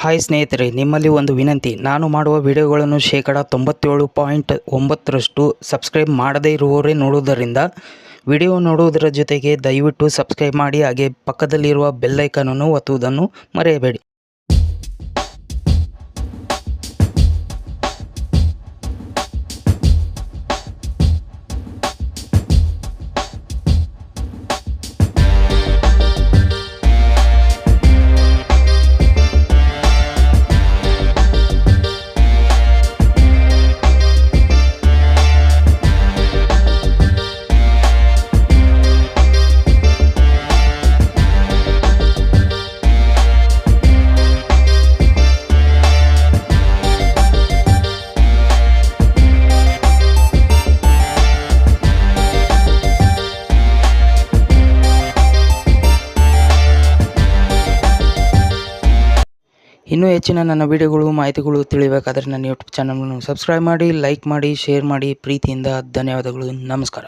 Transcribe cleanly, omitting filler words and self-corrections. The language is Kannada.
ಹಾಯ್ ಸ್ನೇಹಿತರೆ, ನಿಮ್ಮಲ್ಲಿ ಒಂದು ವಿನಂತಿ. ನಾನು ಮಾಡುವ ವಿಡಿಯೋಗಳನ್ನು ಶೇಕಡ 97.9% ಸಬ್ಸ್ಕ್ರೈಬ್ ಮಾಡದೇ ಇರುವವರೇ ನೋಡುವುದರಿಂದ ವಿಡಿಯೋ ನೋಡುವುದರ ಜೊತೆಗೆ ದಯವಿಟ್ಟು ಸಬ್ಸ್ಕ್ರೈಬ್ ಮಾಡಿ, ಹಾಗೆ ಪಕ್ಕದಲ್ಲಿರುವ ಬೆಲ್ ಐಕಾನನ್ನು ಒತ್ತುವುದನ್ನು ಮರೆಯಬೇಡಿ. ಇನ್ನೂ ಹೆಚ್ಚಿನ ನನ್ನ ವಿಡಿಯೋಗಳು ಮಾಹಿತಿಗಳು ತಿಳಿಯಬೇಕಾದರೆ ನನ್ನ ಯೂಟ್ಯೂಬ್ ಚಾನಲನ್ನು ಸಬ್ಸ್ಕ್ರೈಬ್ ಮಾಡಿ, ಲೈಕ್ ಮಾಡಿ, ಶೇರ್ ಮಾಡಿ. ಪ್ರೀತಿಯಿಂದ ಧನ್ಯವಾದಗಳು. ನಮಸ್ಕಾರ.